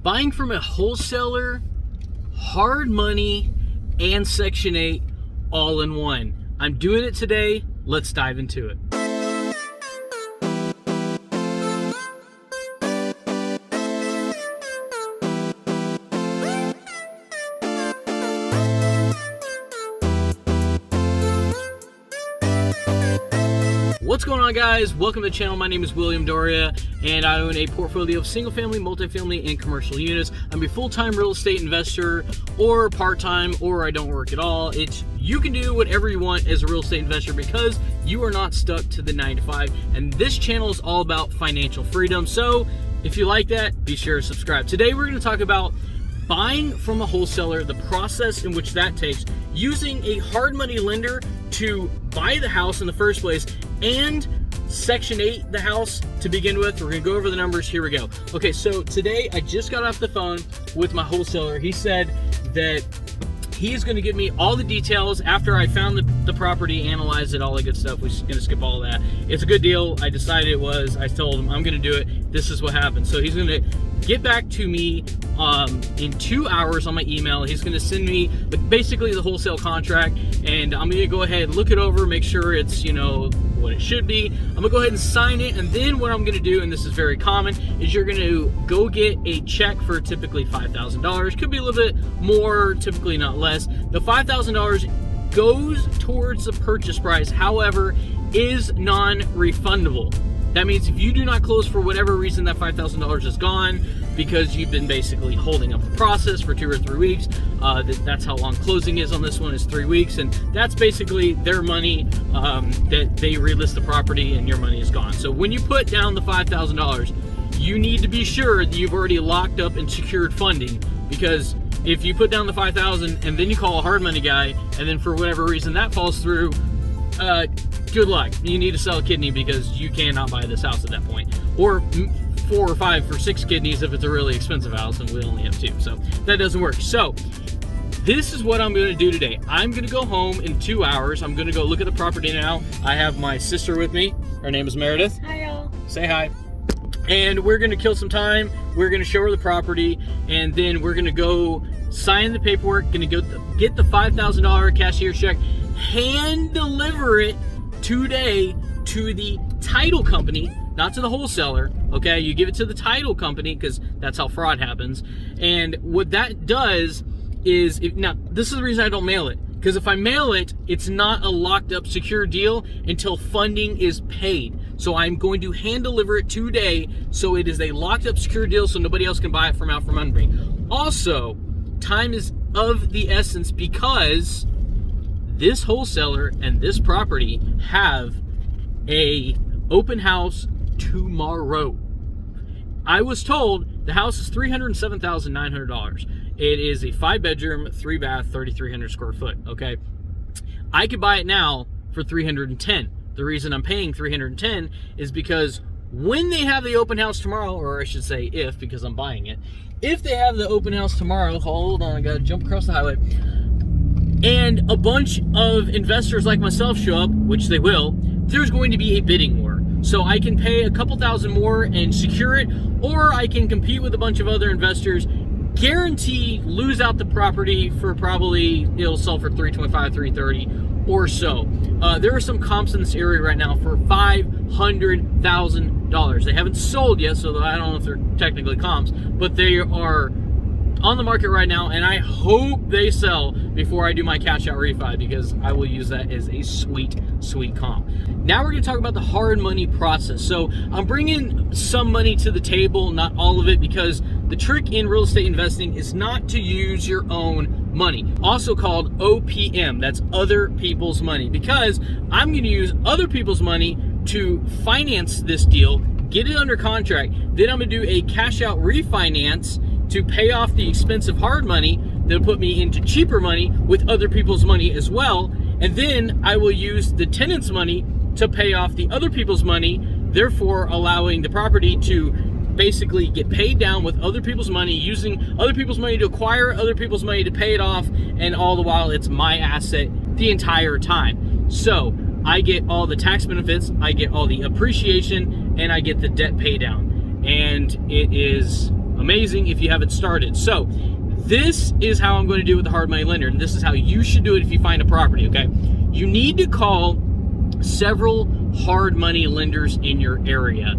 Buying from a wholesaler, hard money, and Section 8 all in one. I'm doing it today. Let's dive into it. What's going on, guys? Welcome to the channel. My name is Dauria, and I own a portfolio of single-family, multifamily, and commercial units. I'm a full-time real estate investor, or part-time, or I don't work at all. You can do whatever you want as a real estate investor because you are not stuck to the 9 to 5. And this channel is all about financial freedom. So if you like that, be sure to subscribe. Today we're going to talk about buying from a wholesaler, the process in which that takes, using a hard money lender to buy the house in the first place, and Section 8 the house to begin with. We're gonna go over the numbers. Here we go. Okay, so today I just got off the phone with my wholesaler. He said that he's gonna give me all the details after I found the property, analyzed it, all that good stuff. We're gonna skip all that. It's a good deal. I decided it was. I told him I'm gonna do it. This is what happened. So he's gonna get back to me in 2 hours on my email. He's gonna send me basically the wholesale contract, and I'm gonna go ahead and look it over, make sure it's, you know, what it should be. I'm gonna go ahead and sign it, and then what I'm gonna do, and this is very common, is you're gonna go get a check for typically $5,000. Could be a little bit more, typically not less. The $5,000 goes towards the purchase price, however, is non-refundable. That means if you do not close for whatever reason, that $5,000 is gone because you've been basically holding up the process for 2 or 3 weeks. That's how long closing is on this one, is 3 weeks. And that's basically their money that they relist the property, and your money is gone. So when you put down the $5,000, you need to be sure that you've already locked up and secured funding, because if you put down the $5,000 and then you call a hard money guy, and then for whatever reason that falls through, good luck. You need to sell a kidney because you cannot buy this house at that point. Or 4 or 5 or 6 kidneys if it's a really expensive house, and we only have 2. So that doesn't work. So this is what I'm going to do today. I'm going to go home in 2 hours. I'm going to go look at the property now. I have my sister with me. Her name is Meredith. Hi, y'all. Say hi. And we're going to kill some time. We're going to show her the property, and then we're going to go sign the paperwork. Going to go get the $5,000 cashier check, hand deliver it today to the title company, not to the wholesaler. Okay, you give it to the title company because that's how fraud happens. And what that does is, now this is the reason I don't mail it, because if I mail it, it's not a locked up secure deal until funding is paid. So I'm going to hand deliver it today, so it is a locked up secure deal, so nobody else can buy it from out from under me. Also, time is of the essence because this wholesaler and this property have a open house tomorrow. I was told the house is $307,900. It is a 5-bedroom, 3-bath, 3,300 square foot. Okay, I could buy it now for $310. The reason I'm paying $310 is because when they have the open house tomorrow, or I should say if, because I'm buying it, if they have the open house tomorrow, hold on, I gotta jump across the highway, and a bunch of investors like myself show up, which they will, there's going to be a bidding war. So I can pay a couple thousand more and secure it, or I can compete with a bunch of other investors, guarantee lose out the property for probably, it'll sell for $325, $330 or so. There are some comps in this area right now for $500,000. They haven't sold yet, so I don't know if they're technically comps, but they are on the market right now, and I hope they sell before I do my cash out refi, because I will use that as a sweet comp. Now we're going to talk about the hard money process. So I'm bringing some money to the table, not all of it, because the trick in real estate investing is not to use your own money, also called OPM. That's other people's money, because I'm going to use other people's money to finance this deal, get it under contract. Then I'm going to do a cash out refinance to pay off the expensive hard money that'll put me into cheaper money with other people's money as well. And then I will use the tenant's money to pay off the other people's money, therefore allowing the property to basically get paid down with other people's money, using other people's money to acquire other people's money to pay it off, and all the while it's my asset the entire time. So I get all the tax benefits, I get all the appreciation, and I get the debt pay down. And it is amazing if you haven't started. So this is how I'm going to do it with the hard money lender, and this is how you should do it if you find a property, okay? You need to call several hard money lenders in your area.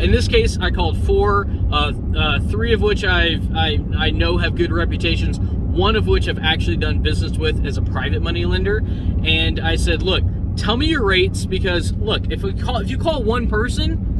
In this case, I called 4, 3 of which I know have good reputations, 1 of which I've actually done business with as a private money lender. And I said, look, tell me your rates, because look, if you call one person,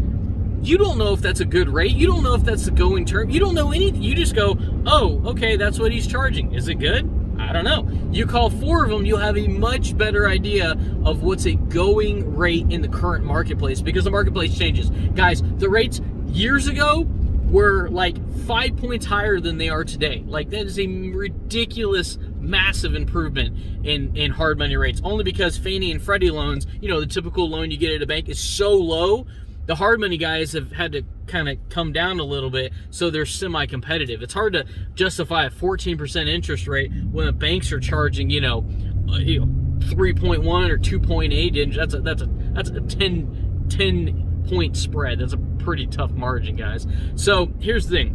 you don't know if that's a good rate. You don't know if that's the going term. You don't know anything. You just go, oh, okay, that's what he's charging. Is it good? I don't know. You call 4 of them, you'll have a much better idea of what's a going rate in the current marketplace, because the marketplace changes. Guys, the rates years ago were like 5 points higher than they are today. Like, that is a ridiculous, massive improvement in hard money rates, only because Fannie and Freddie loans, you know, the typical loan you get at a bank is so low. The hard money guys have had to kind of come down a little bit, so they're semi-competitive. It's hard to justify a 14% interest rate when the banks are charging, 3.1 or 2.8. That's a 10 point spread. That's a pretty tough margin, guys. So here's the thing: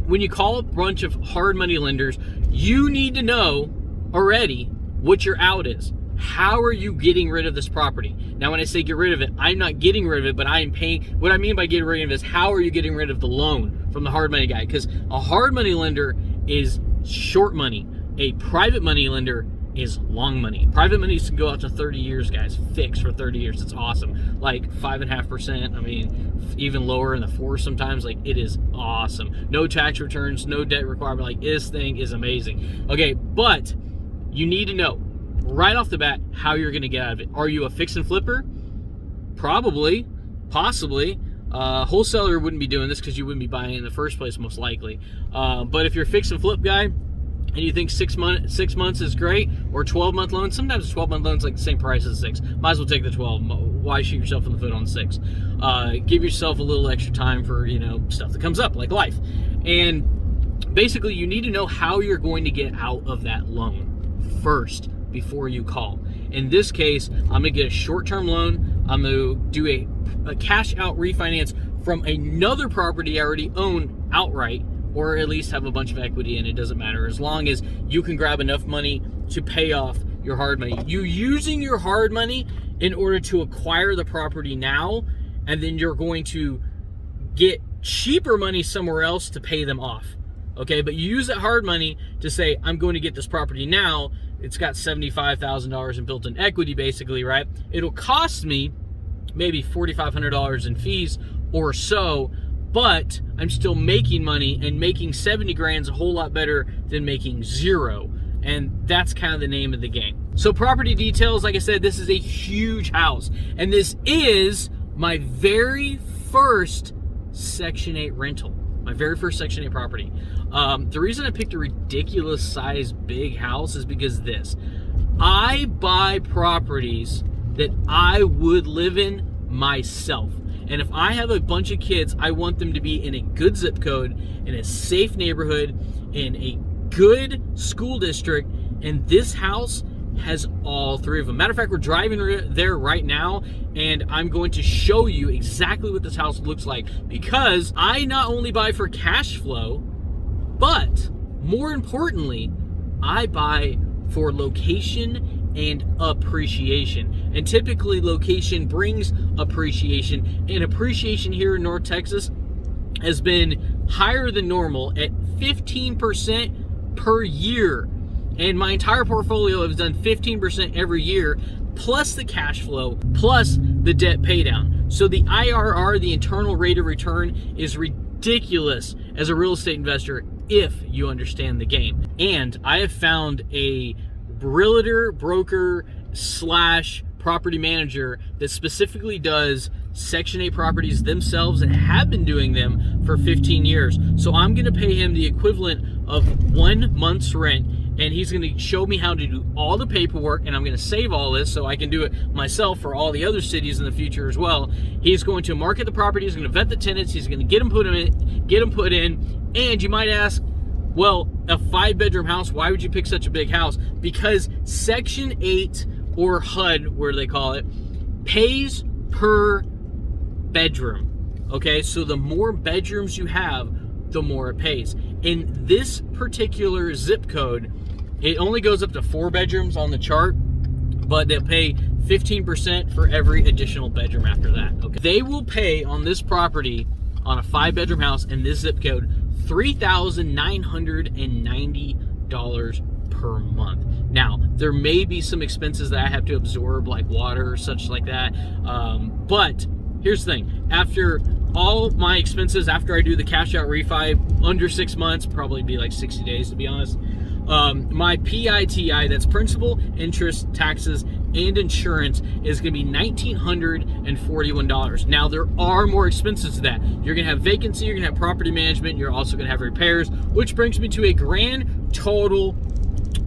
when you call a bunch of hard money lenders, you need to know already what your out is. How are you getting rid of this property? Now, when I say get rid of it, I'm not getting rid of it, but I am paying. What I mean by getting rid of it is, how are you getting rid of the loan from the hard money guy? Because a hard money lender is short money. A private money lender is long money. Private money can go out to 30 years, guys. Fixed for 30 years. It's awesome. Like 5.5%. I mean, even lower in the 4s sometimes. Like, it is awesome. No tax returns, no debt requirement. Like, this thing is amazing. Okay, but you need to know right off the bat how you're going to get out of it. Are you a fix and flipper? Probably, possibly. Wholesaler wouldn't be doing this because you wouldn't be buying in the first place, most likely. But if you're a fix and flip guy and you think 6 months is great, or 12-month loans, sometimes 12-month loans like the same price as 6. Might as well take the 12. Why shoot yourself in the foot on 6? Give yourself a little extra time for, stuff that comes up like life. And basically, you need to know how you're going to get out of that loan first before you call. In this case, I'm going to get a short-term loan. I'm going to do a cash out refinance from another property I already own outright, or at least have a bunch of equity in it. Doesn't matter, as long as you can grab enough money to pay off your hard money. You're using your hard money in order to acquire the property now, and then you're going to get cheaper money somewhere else to pay them off. Okay, but you use that hard money to say, I'm going to get this property now. It's got $75,000 in built-in equity, basically, right? It'll cost me maybe $4,500 in fees or so, but I'm still making money, and making 70 grand is a whole lot better than making 0. And that's kind of the name of the game. So property details, like I said, this is a huge house, and this is my very first Section 8 rental. My very first Section 8 property. The reason I picked a ridiculous size big house is because I buy properties that I would live in myself. And if I have a bunch of kids, I want them to be in a good zip code, in a safe neighborhood, in a good school district, and this house has all 3 of them. Matter of fact, we're driving there right now, and I'm going to show you exactly what this house looks like, because I not only buy for cash flow, but more importantly, I buy for location and appreciation. And typically location brings appreciation, and appreciation here in North Texas has been higher than normal at 15% per year. And my entire portfolio has done 15% every year, plus the cash flow, plus the debt pay down. So the IRR, the internal rate of return, is ridiculous as a real estate investor if you understand the game. And I have found a realtor, broker / property manager that specifically does Section 8 properties themselves and have been doing them for 15 years. So I'm going to pay him the equivalent of 1 month's rent, and he's going to show me how to do all the paperwork, and I'm going to save all this so I can do it myself for all the other cities in the future as well. He's going to market the property, he's going to vet the tenants, he's going to get them put in, and you might ask, well, a 5-bedroom house, why would you pick such a big house? Because Section 8, or HUD, where they call it, pays per bedroom. Okay, so the more bedrooms you have, the more it pays. In this particular zip code, it only goes up to 4 bedrooms on the chart, but they'll pay 15% for every additional bedroom after that. Okay. They will pay on this property, on a 5-bedroom house in this zip code, $3,990 per month. Now, there may be some expenses that I have to absorb, like water or such like that. But here's the thing. After all my expenses, after I do the cash out refi, under 6 months, probably be like 60 days to be honest, my PITI, that's principal, interest, taxes, and insurance, is going to be $1,941. Now, there are more expenses to that. You're going to have vacancy, you're going to have property management, you're also going to have repairs, which brings me to a grand total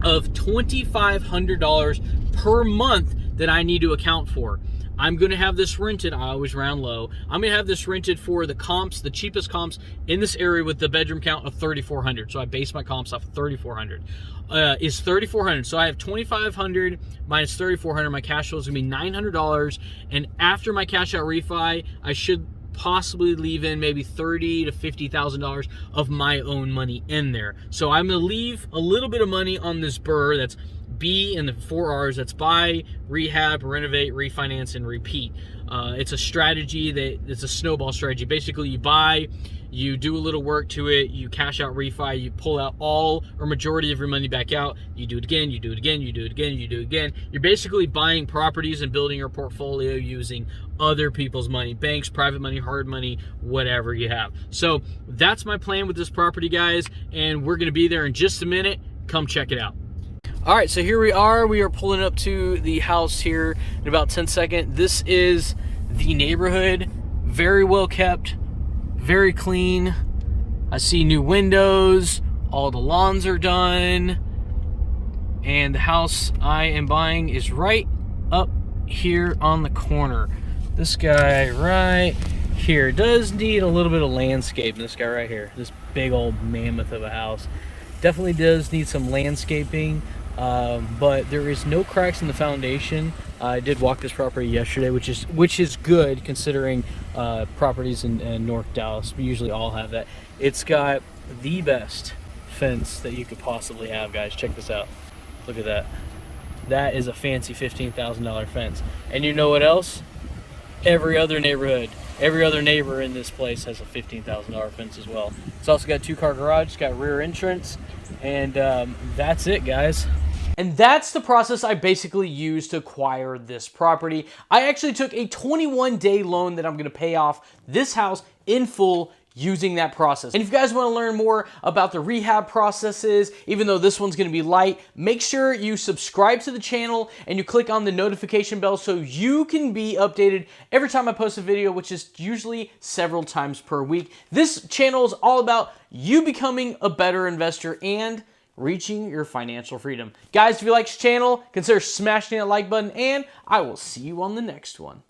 of $2,500 per month that I need to account for. I'm going to have this rented. I always round low. I'm going to have this rented for the comps, the cheapest comps in this area with the bedroom count of 3,400. So I base my comps off of 3,400. Is 3,400. So I have 2,500 minus 3,400. My cash flow is going to be $900. And after my cash out refi, I should possibly leave in maybe $30,000 to $50,000 of my own money in there. So I'm going to leave a little bit of money on this BRRRR. That's B and the 4 R's. That's buy, rehab, renovate, refinance, and repeat. It's a strategy it's a snowball strategy. Basically, you buy, you do a little work to it, you cash out refi, you pull out all or majority of your money back out, you do it again, you do it again, you do it again, you do it again. You're basically buying properties and building your portfolio using other people's money, banks, private money, hard money, whatever you have. So that's my plan with this property, guys, and we're going to be there in just a minute. Come check it out. All right, so here we are. We are pulling up to the house here in about 10 seconds. This is the neighborhood. Very well kept, very clean. I see new windows. All the lawns are done. And the house I am buying is right up here on the corner. This guy right here does need a little bit of landscape. This guy right here, this big old mammoth of a house, definitely does need some landscaping. But there is no cracks in the foundation. I did walk this property yesterday, which is good considering properties in North Dallas. We usually all have that. It's got the best fence that you could possibly have, guys. Check this out. Look at that. That is a fancy $15,000 fence. And you know what else? Every other neighbor in this place has a $15,000 fence as well. It's also got a 2-car garage. It's got rear entrance, and that's it, guys. And that's the process I basically used to acquire this property. I actually took a 21-day loan that I'm going to pay off this house in full using that process. And if you guys want to learn more about the rehab processes, even though this one's going to be light, make sure you subscribe to the channel and you click on the notification bell so you can be updated every time I post a video, which is usually several times per week. This channel is all about you becoming a better investor and reaching your financial freedom. Guys, if you like this channel, consider smashing that like button, and I will see you on the next one.